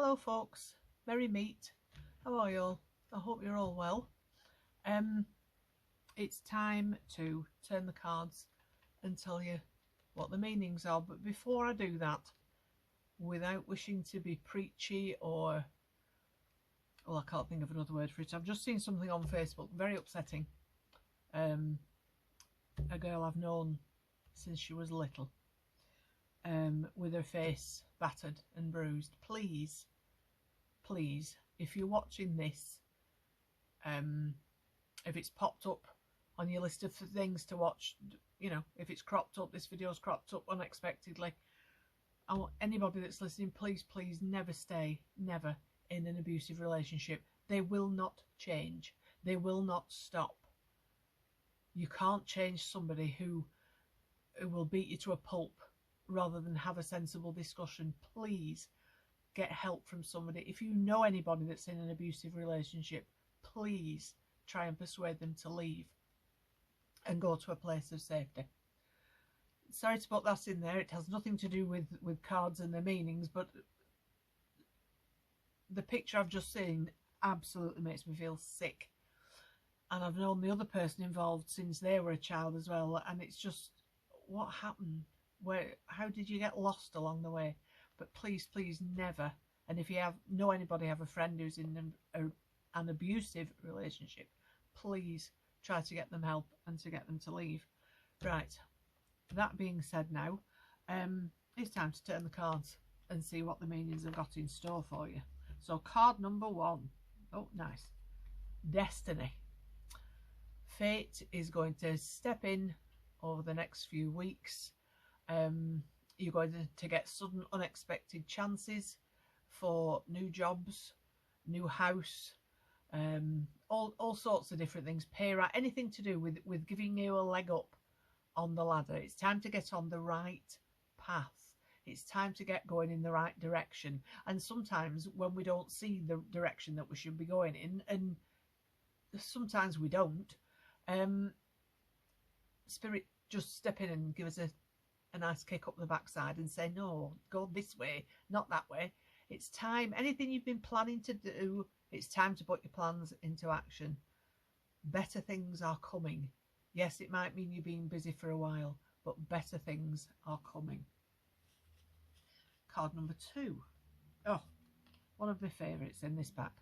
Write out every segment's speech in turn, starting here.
Hello folks, merry meet. How are you all? I hope you're all well. It's time to turn the cards and tell you what the meanings are. But before I do that, without wishing to be preachy or, well, I can't think of another word for it. I've just seen something on Facebook, very upsetting. A girl I've known since she was little, with her face battered and bruised. Please, if you're watching this, if it's popped up on your list of things to watch, if it's cropped up, this video's cropped up unexpectedly, I want anybody that's listening, please never stay, never in an abusive relationship. They will not change. They will not stop. You can't change somebody who will beat you to a pulp rather than have a sensible discussion. Please get help from somebody. If you know anybody that's in an abusive relationship, please try and persuade them to leave and go to a place of safety. Sorry to put that in there. It has nothing to do with cards and their meanings, but the picture I've just seen absolutely makes me feel sick. And I've known the other person involved since they were a child as well, and it's just, what happened? How did you get lost along the way? But please never, and if you know anybody, have a friend who's in an abusive relationship, please try to get them help and to get them to leave. Right, that being said, now it's time to turn the cards and see what the meanings have got in store for you. So card number 1, oh nice, Destiny. Fate is going to step in over the next few weeks. You're going to get sudden unexpected chances for new jobs, new house, all sorts of different things, pay rise, anything to do with giving you a leg up on the ladder. It's time to get on the right path. It's time to get going in the right direction. And sometimes when we don't see the direction that we should be going in, and sometimes we don't, Spirit just step in and give us a nice kick up the backside and say, no, go this way, not that way. It's time. Anything you've been planning to do, it's time to put your plans into action. Better things are coming. Yes, it might mean you're being busy for a while, but better things are coming. Card number 2. Oh, one of my favourites in this pack.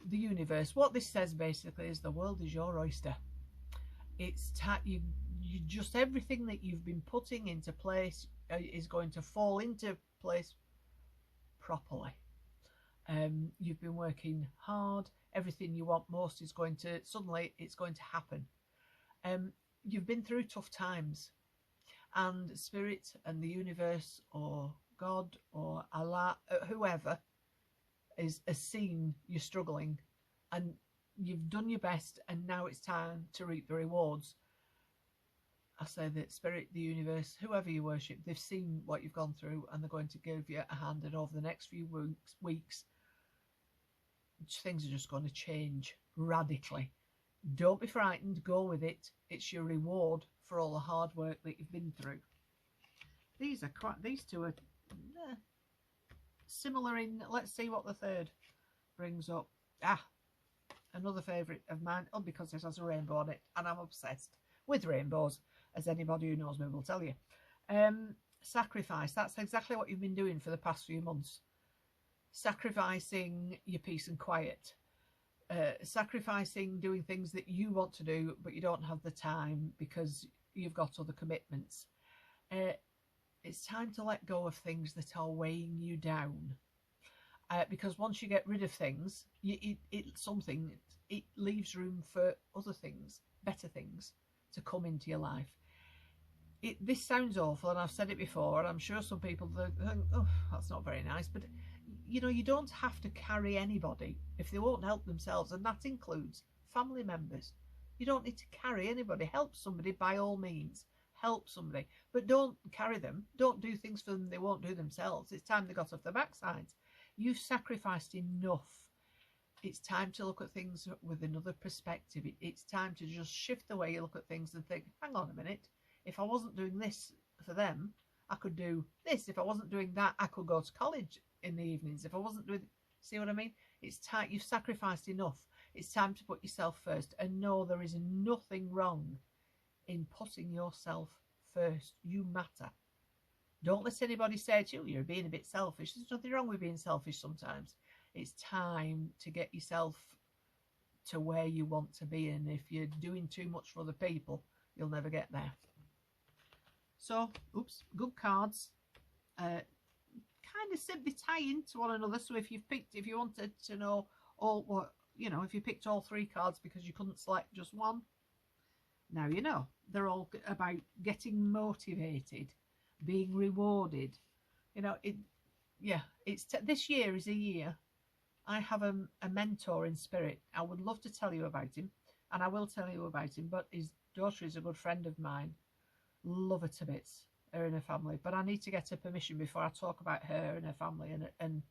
The universe. What this says basically is the world is your oyster. It's you just, everything that you've been putting into place is going to fall into place properly. You've been working hard. Everything you want most is going to, suddenly it's going to happen. You've been through tough times, and Spirit and the universe or God or Allah, whoever has seen you struggling, and you've done your best, and now it's time to reap the rewards. I say that Spirit, the universe, whoever you worship, they've seen what you've gone through, and they're going to give you a hand, and over the next few weeks things are just going to change radically. Don't be frightened, go with it. It's your reward for all the hard work that you've been through. These two are similar in, let's see what the third brings up. Another favourite of mine, because it has a rainbow on it, and I'm obsessed with rainbows, as anybody who knows me will tell you. Sacrifice. That's exactly what you've been doing for the past few months. Sacrificing your peace and quiet. Sacrificing doing things that you want to do, but you don't have the time because you've got other commitments. It's time to let go of things that are weighing you down. Because once you get rid of things, it leaves room for other things, better things, to come into your life. This sounds awful, and I've said it before, and I'm sure some people think, oh, that's not very nice, but you don't have to carry anybody if they won't help themselves, and that includes family members. You don't need to carry anybody. Help somebody by all means. Help somebody, but don't carry them. Don't do things for them they won't do themselves. It's time they got off their backsides. You've sacrificed enough. It's time to look at things with another perspective. It's time to just shift the way you look at things and think, hang on a minute, if I wasn't doing this for them, I could do this. If I wasn't doing that, I could go to college in the evenings. If I wasn't doing, see what I mean? It's time, you've sacrificed enough. It's time to put yourself first, and know there is nothing wrong in putting yourself first. You matter. Don't let anybody say to you, you're being a bit selfish. There's nothing wrong with being selfish sometimes. It's time to get yourself to where you want to be. And if you're doing too much for other people, you'll never get there. So, oops, good cards. Kind of simply tie into one another. So if you wanted to know all what, if you picked all three cards because you couldn't select just one, now you know. They're all about getting motivated, being rewarded. This year is a year. I have a mentor in spirit. I would love to tell you about him, and I will tell you about him, but his daughter is a good friend of mine. Love her to bits, her and her family, but I need to get her permission before I talk about her and her family and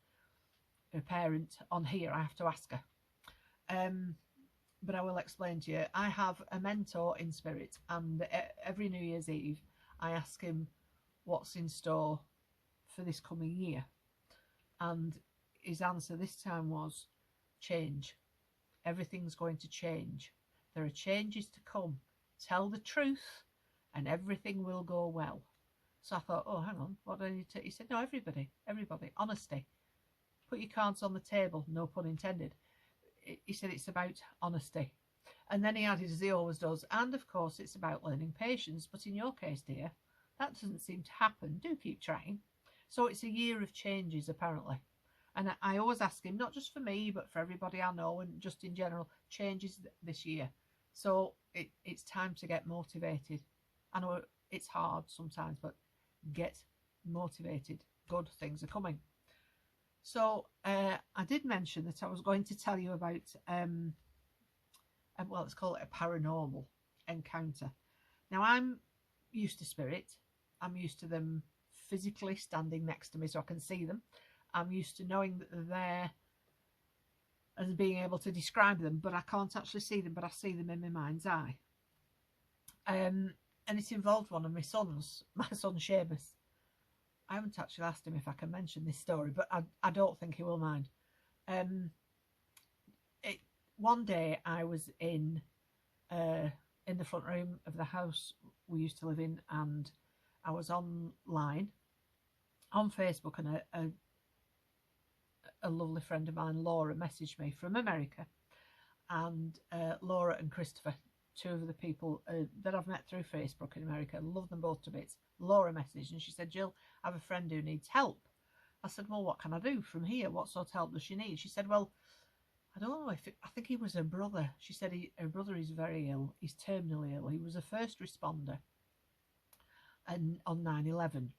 her parent on here. I have to ask her. But I will explain to you. I have a mentor in spirit, and every New Year's Eve I ask him what's in store for this coming year, and his answer this time was change. Everything's going to change. There are changes to come. Tell the truth and everything will go well. So I thought, oh, hang on, what do I need to? He said, no, everybody, honesty. Put your cards on the table, no pun intended. He said it's about honesty. And then he added, as he always does, and of course it's about learning patience. But in your case, dear, that doesn't seem to happen. Do keep trying. So it's a year of changes, apparently. And I always ask him, not just for me, but for everybody I know and just in general, changes this year. So it's time to get motivated. I know it's hard sometimes, but get motivated. Good things are coming. So I did mention that I was going to tell you about, let's call it a paranormal encounter. Now, I'm used to spirit. I'm used to them physically standing next to me so I can see them. I'm used to knowing that they're there and being able to describe them, but I can't actually see them, but I see them in my mind's eye. And it involved one of my sons, my son Seamus. I haven't actually asked him if I can mention this story, but I don't think he will mind. One day I was in the front room of the house we used to live in, and I was online on Facebook, and a lovely friend of mine, Laura, messaged me from America. And Laura and Christopher, two of the people that I've met through Facebook in America, love them both to bits. Laura messaged and she said, Jill, I have a friend who needs help. I said, well, what can I do from here? What sort of help does she need? She said, well, I don't know, I think he was her brother. She said her brother is very ill. He's terminally ill. He was a first responder and on 9/11.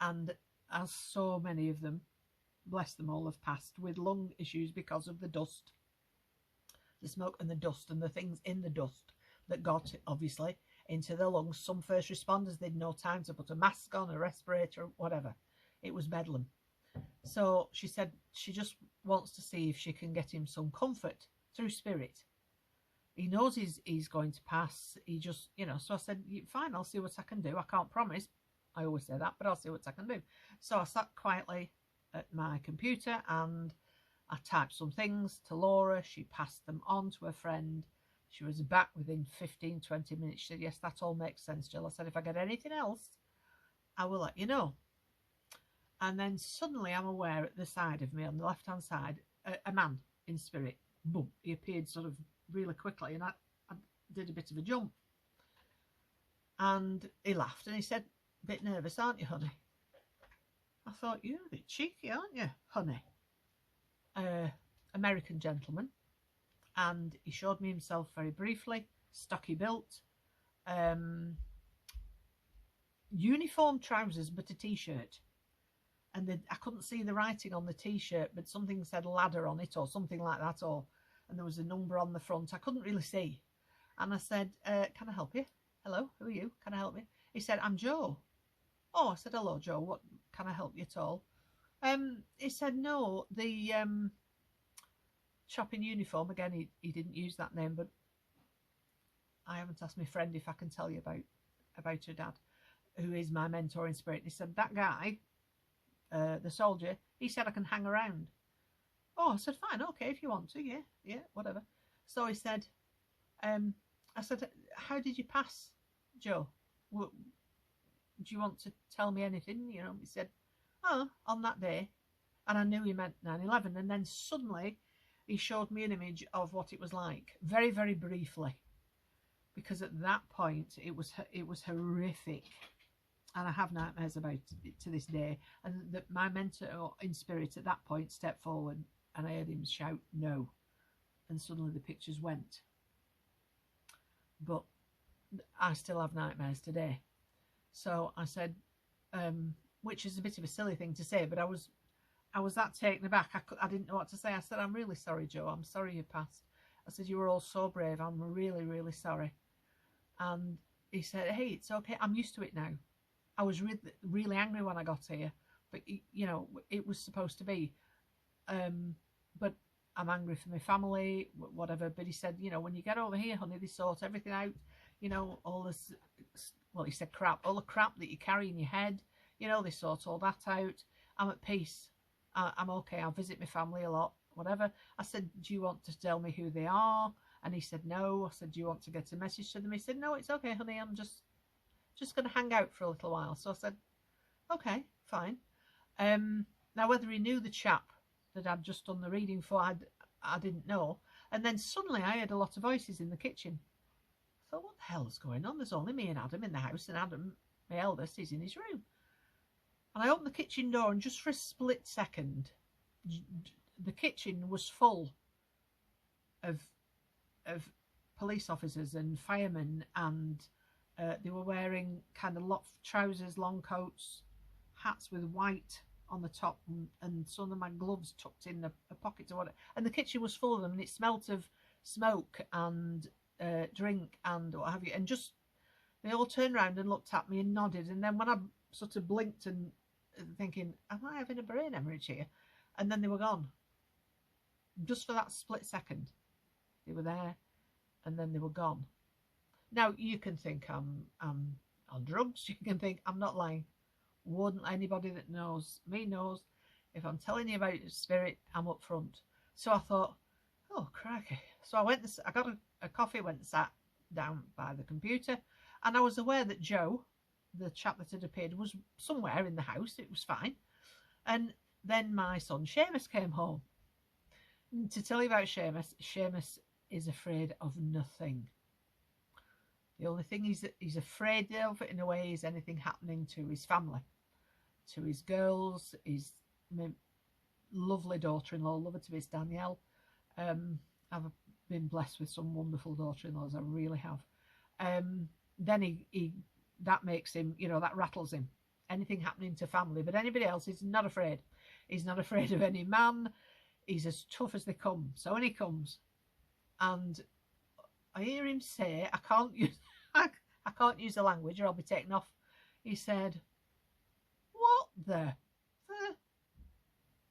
And as so many of them, bless them all, have passed with lung issues because of the dust, the smoke and the dust and the things in the dust that got, obviously, into their lungs. Some first responders, they'd no time to put a mask on, a respirator, whatever. It was bedlam. So she said she just wants to see if she can get him some comfort through spirit. He knows he's going to pass. He just, so I said, fine, I'll see what I can do. I can't promise. I always say that, but I'll see what I can do. So I sat quietly at my computer and I typed some things to Laura. She passed them on to her friend. She was back within 15-20 minutes. She said, yes, that all makes sense, Jill. I said, if I get anything else, I will let you know. And then suddenly I'm aware at the side of me, on the left-hand side, a man in spirit. Boom. He appeared sort of really quickly, and I did a bit of a jump. And he laughed and he said, a bit nervous, aren't you, honey? I thought, you're a bit cheeky, aren't you, honey? American gentleman. And he showed me himself very briefly, stocky built, uniform trousers but a t-shirt, and I couldn't see the writing on the t-shirt, but something said ladder on it or something like that, and there was a number on the front. I couldn't really see, and I said, can I help you? Hello, who are you? Can I help you? He said, I'm Joe. Oh, I said, hello, Joe, what can I help you at all? He said, no, the shop in uniform. Again, he didn't use that name, but I haven't asked my friend if I can tell you about her dad. who is my mentor in spirit. He said, that guy, the soldier, he said I can hang around. Oh, I said, fine, okay, if you want to, yeah, whatever. So he said, I said, how did you pass, Joe? Do you want to tell me anything? You know, he said, oh, on that day. And I knew he meant 9/11. And then suddenly he showed me an image of what it was like, very, very briefly. Because at that point, it was horrific. And I have nightmares about it to this day. And that my mentor in spirit at that point stepped forward and I heard him shout, no. And suddenly the pictures went. But I still have nightmares today. So I said, which is a bit of a silly thing to say, but I was that taken aback. I didn't know what to say. I said, I'm really sorry, Joe. I'm sorry you passed. I said, you were all so brave. I'm really, really sorry. And he said, hey, it's okay. I'm used to it now. I was really angry when I got here, but you know, it was supposed to be. But I'm angry for my family, whatever. But he said, you know, when you get over here, honey, they sort everything out. You know, all this, well, he said crap, all the crap that you carry in your head, you know, they sort all that out. I'm at peace. I'm okay. I'll visit my family a lot, whatever. I said, do you want to tell me who they are? And he said, no. I said, do you want to get a message to them? He said, no, it's okay, honey. I'm just going to hang out for a little while. So I said, okay, fine. Now, whether he knew the chap that I'd just done the reading for, I didn't know. And then suddenly I heard a lot of voices in the kitchen. I thought, what the hell is going on? There's only me and Adam in the house, and Adam, my eldest, is in his room. And I opened the kitchen door, and just for a split second, the kitchen was full of police officers and firemen, and they were wearing kind of trousers, long coats, hats with white on the top, and some of my gloves tucked in a pocket or whatever. And the kitchen was full of them, and it smelt of smoke and drink and what have you. And just they all turned around and looked at me and nodded. And then when I sort of blinked and thinking, am I having a brain hemorrhage here? And then they were gone. Just for that split second, they were there, and then they were gone. Now you can think I'm on drugs. You can think I'm not lying. Wouldn't anybody that knows me knows if I'm telling you about spirit, I'm up front. So I thought, oh crikey. So I got a coffee, went and sat down by the computer, and I was aware that Joe, the chap that had appeared, was somewhere in the house. It was fine. And then my son Seamus came home. And to tell you about Seamus is afraid of nothing. The only thing he's afraid of, in a way, is anything happening to his family, to his girls, his lovely daughter-in-law, love her to bits, Danielle. I've been blessed with some wonderful daughter-in-laws, I really have. Then he that makes him, you know, that rattles him. Anything happening to family, but anybody else, he's not afraid. He's not afraid of any man. He's as tough as they come. So when he comes, and I hear him say, I can't use the language or I'll be taken off. He said, what the?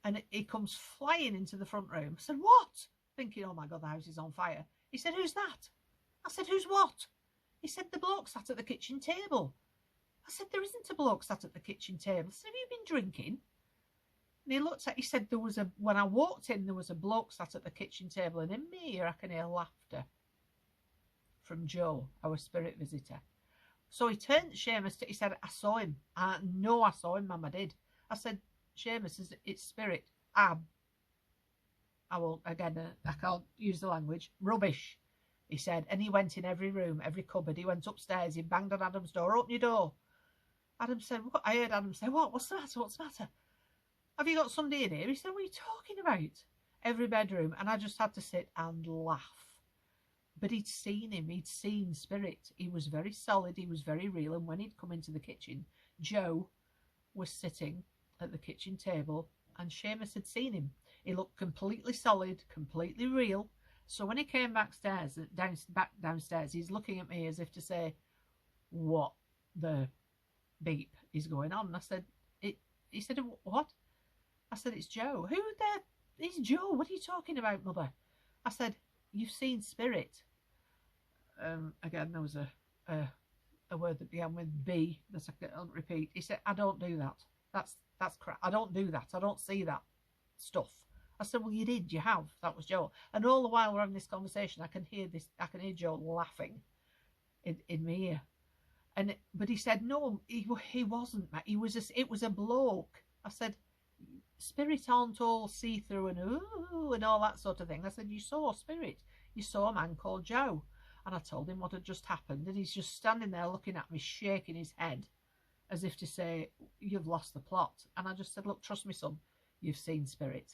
And he comes flying into the front room. I said, what? Thinking, oh my God, the house is on fire. He said, who's that? I said, who's what? He said, the bloke sat at the kitchen table. I said, there isn't a bloke sat at the kitchen table. I said, have you been drinking? And he said, when I walked in, there was a bloke sat at the kitchen table, and in my ear, I can hear laughter from Joe, our spirit visitor. So he turned to Seamus, he said, I saw him. I know I saw him, Mum, I did. I said, Seamus, it's spirit. I won't, again, I can't use the language. Rubbish, he said. And he went in every room, every cupboard. He went upstairs, he banged on Adam's door, open your door. Adam said, what? I heard Adam say, what's the matter, what's the matter? Have you got somebody in here? He said, what are you talking about? Every bedroom. And I just had to sit and laugh. But he'd seen him. He'd seen spirit. He was very solid. He was very real. And when he'd come into the kitchen, Joe was sitting at the kitchen table and Seamus had seen him. He looked completely solid, completely real. So when he came back downstairs, he's looking at me as if to say, what the beep is going on? And I said, he said, what? I said, it's Joe. Who there? It's Joe. What are you talking about, Mother? I said, you've seen spirit. Again, there was a a word that began with B that I can't repeat. He said, I don't do that. That's crap. I don't do that. I don't see that stuff. I said, well, you did. You have. That was Joe. And all the while we're having this conversation, I can hear Joe laughing in my ear. But he said, no, he wasn't. It was a bloke. I said, spirit aren't all see-through and ooh and all that sort of thing. I said, you saw a spirit. You saw a man called Joe. And I told him what had just happened, and he's just standing there looking at me, shaking his head, as if to say, you've lost the plot. And I just said, look, trust me, son, you've seen spirit.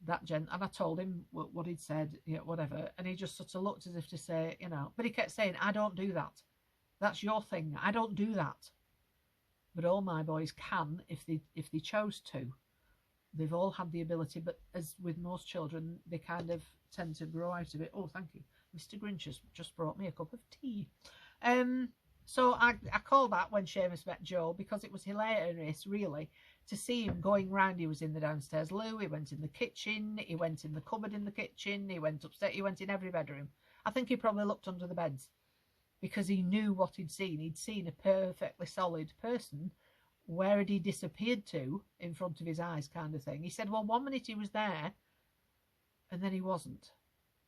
And I told him what he'd said, whatever. And he just sort of looked as if to say, but he kept saying, I don't do that. That's your thing. I don't do that. But all my boys can if they chose to. They've all had the ability, but as with most children, they kind of tend to grow out of it. Oh, thank you. Mr. Grinch has just brought me a cup of tea. So I called that when Seamus met Joe, because it was hilarious, really, to see him going round. He was in the downstairs loo, he went in the kitchen, he went in the cupboard in the kitchen, he went upstairs, he went in every bedroom. I think he probably looked under the beds, because he knew what he'd seen. He'd seen a perfectly solid person. Where had he disappeared to in front of his eyes, kind of thing. He said, well, 1 minute he was there, and then he wasn't.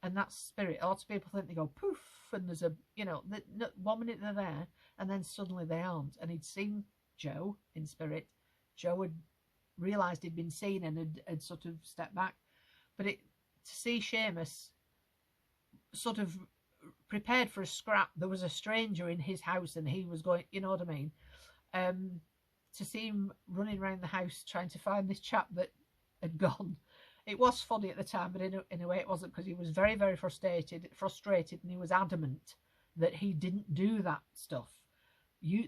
And that's spirit. Lots of people think they go poof, and there's 1 minute they're there, and then suddenly they aren't. And he'd seen Joe in spirit. Joe had realised he'd been seen and had sort of stepped back. But to see Seamus sort of prepared for a scrap, there was a stranger in his house, and he was going, you know what I mean? To see him running around the house trying to find this chap that had gone. It was funny at the time, but in a way it wasn't, because he was very, very frustrated, and he was adamant that he didn't do that stuff.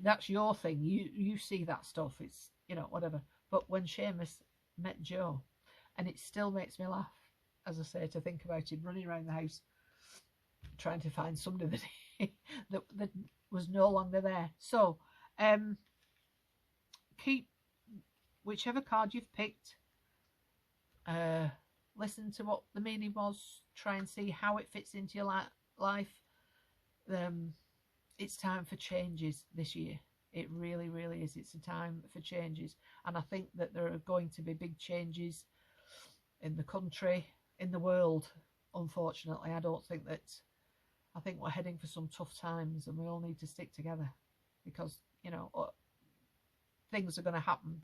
That's your thing. You see that stuff. It's, whatever. But when Seamus met Joe, and it still makes me laugh, as I say, to think about him running around the house trying to find somebody that was no longer there. So, keep whichever card you've picked. Listen to what the meaning was. Try and see how it fits into your life. It's time for changes this year. It really, really is. It's a time for changes. And I think that there are going to be big changes in the country, in the world, unfortunately. I think we're heading for some tough times, and we all need to stick together, because, things are going to happen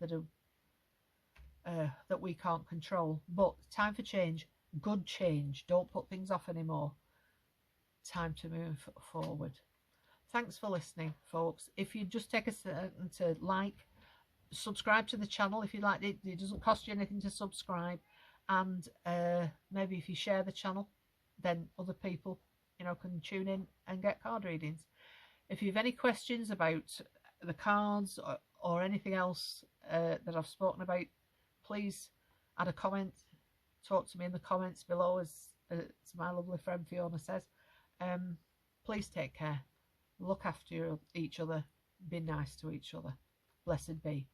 that we can't control. But time for change, good change. Don't put things off anymore. Time to move forward. Thanks for listening, folks. If you just take a second to subscribe to the channel if you like it. It doesn't cost you anything to subscribe. And maybe if you share the channel, then other people, can tune in and get card readings. If you have any questions about the cards or anything else that I've spoken about, please add a comment. Talk to me in the comments below, as my lovely friend Fiona says. Please take care. Look after each other. Be nice to each other. Blessed be.